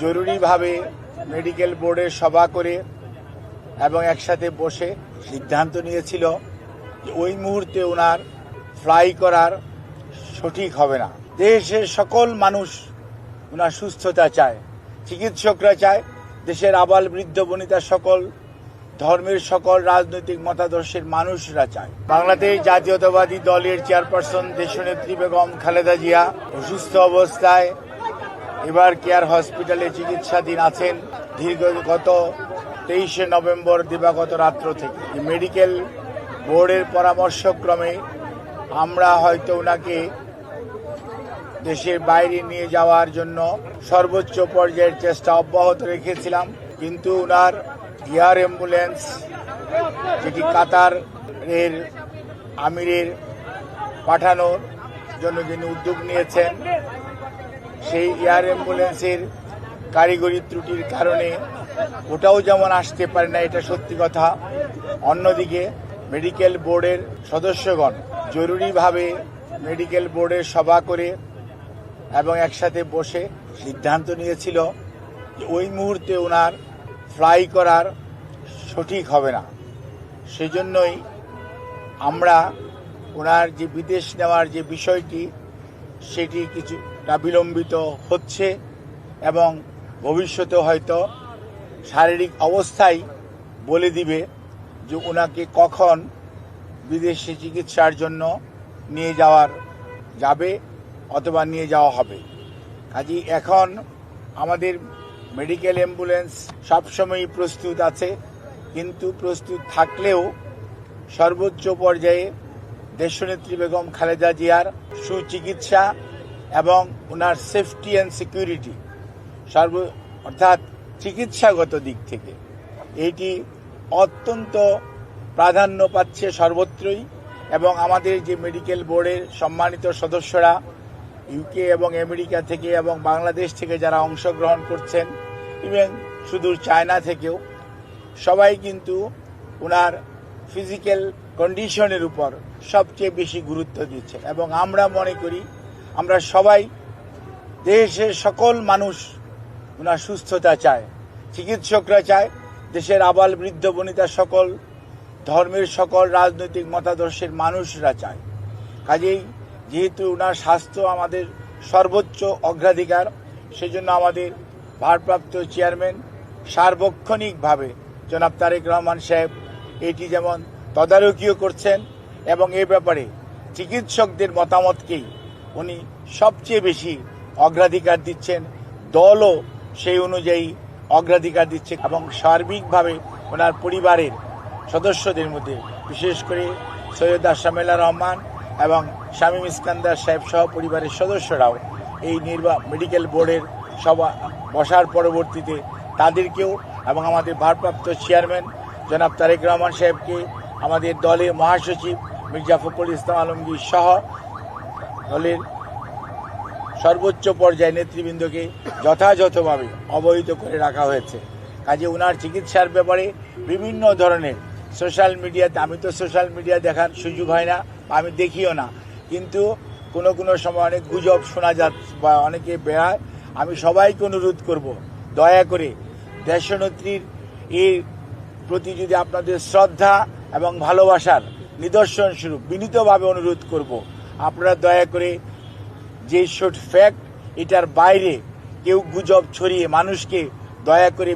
জরুরিভাবে medical বোর্ডের সভা করে এবং একসাথে বসে সিদ্ধান্ত নিয়েছিল যে ওই মুহূর্তে ওনার ফ্লাই করার সঠিক হবে না। দেশের সকল মানুষ ওনার সুস্থতা চায়, চিকিৎসকরা চায়, দেশের আবাল বৃদ্ধ বনিতা সকল ধর্মের সকল রাজনৈতিক মতাদর্শের মানুষরা চায়। বাংলাদেশ জাতীয়তাবাদী দলের চেয়ারপারসন দেশনেত্রী বেগম খালেদা জিয়া অসুস্থ অবস্থায় এবার কেয়ার হসপিটালে চিকিৎসাধীন আছেন গত 23শে নভেম্বর দিবাগত রাত্র থেকে। মেডিকেল বোর্ডের পরামর্শক্রমে আমরা হয়তো ওনাকে দেশের বাইরে নিয়ে যাওয়ার জন্য সর্বোচ্চ পর্যায়ের চেষ্টা অব্যাহত রেখেছিলাম, কিন্তু ওনার এয়ার অ্যাম্বুলেন্স যেটি কাতার এর আমিরের পাঠানোর জন্য যিনি উদ্যোগ নিয়েছেন, সেই এয়ার অ্যাম্বুলেন্সের কারিগরি ত্রুটির কারণে ওটাও যেমন আসতে পারে না, এটা সত্যি কথা। অন্যদিকে মেডিকেল বোর্ডের সদস্যগণ জরুরিভাবে মেডিকেল বোর্ডের সভা করে এবং একসাথে বসে সিদ্ধান্ত নিয়েছিল যে ওই মুহূর্তে ওনার ফ্লাই করার সঠিক হবে না। সেজন্যই আমরা ওনার যে বিদেশ নেওয়ার যে বিষয়টি সেটি কিছুটা বিলম্বিত হচ্ছে এবং ভবিষ্যতে হয়তো শারীরিক অবস্থাই বলে দিবে যে ওনাকে কখন বিদেশে চিকিৎসার জন্য নিয়ে যাবে অথবা নিয়ে যাওয়া হবে। কাজেই এখন আমাদের মেডিকেল অ্যাম্বুলেন্স সবসময়ই প্রস্তুত আছে, কিন্তু প্রস্তুত থাকলেও সর্বোচ্চ পর্যায়ে দেশনেত্রী বেগম খালেদা জিয়ার সুচিকিৎসা এবং ওনার সেফটি অ্যান্ড সিকিউরিটি অর্থাৎ চিকিৎসাগত দিক থেকে এইটি অত্যন্ত প্রাধান্য পাচ্ছে সর্বত্রই। এবং আমাদের যে মেডিকেল বোর্ডের সম্মানিত সদস্যরা ইউকে এবং আমেরিকা থেকে এবং বাংলাদেশ থেকে যারা অংশগ্রহণ করছেন, ইভেন সুদূর চায়না থেকেও, সবাই কিন্তু ওনার ফিজিক্যাল কন্ডিশনের উপর সবচেয়ে বেশি গুরুত্ব দিচ্ছে। এবং আমরা মনে করি আমরা সবাই, দেশের সকল মানুষ ওনার সুস্থতা চায়, চিকিৎসকরা চায়, দেশের আবাল বৃদ্ধ বনিতা সকল ধর্মের সকল রাজনৈতিক মতাদর্শের মানুষরা চায়। কাজেই যেহেতু ওনার স্বাস্থ্য আমাদের সর্বোচ্চ অগ্রাধিকার, সেজন্য আমাদের ভারপ্রাপ্ত চেয়ারম্যান সার্বক্ষণিকভাবে জনাব তারেক রহমান সাহেব এটি যেমন তদারকিও করছেন এবং এ ব্যাপারে চিকিৎসকদের মতামতকেই উনি সবচেয়ে বেশি অগ্রাধিকার দিচ্ছেন, দলও সেই অনুযায়ী অগ্রাধিকার দিচ্ছে। এবং সার্বিকভাবে ওনার পরিবারের সদস্যদের মধ্যে বিশেষ করে সৈয়দ আশরামুল্লাহ রহমান এবং শামীম ইস্কান্দার সাহেব সহ পরিবারের সদস্যরাও এই মেডিকেল বোর্ডের সভা বসার পরবর্তীতে তাদেরকেও এবং আমাদের ভারপ্রাপ্ত চেয়ারম্যান জনাব তারেক রহমান সাহেবকে, আমাদের দলের মহাসচিব মির্জা ফখরুল ইসলাম আলমগীর সহ দলের সর্বোচ্চ পর্যায়ে নেতৃবৃন্দকে যথাযথভাবে অবহিত করে রাখা হয়েছে। কাজে ওনার চিকিৎসার ব্যাপারে বিভিন্ন ধরনের সোশ্যাল মিডিয়াতে, আমি তো সোশ্যাল মিডিয়া দেখার সুযোগ হয় না, আমি দেখিও না, কিন্তু কোনো সময় অনেক গুজব শোনা যাচ্ছে বা অনেকে বেড়ায়। আমি সবাইকে অনুরোধ করব, দয়া করে দেশনেত্রীর এর প্রতি যদি আপনাদের শ্রদ্ধা এবং ভালোবাসার নিদর্শন স্বরূপ বিনীতভাবে অনুরোধ করব, আপনারা দয়া করে যে শর্ট ফ্যাক্ট এটার বাইরে কেউ গুজব ছড়িয়ে মানুষকে দয়া করে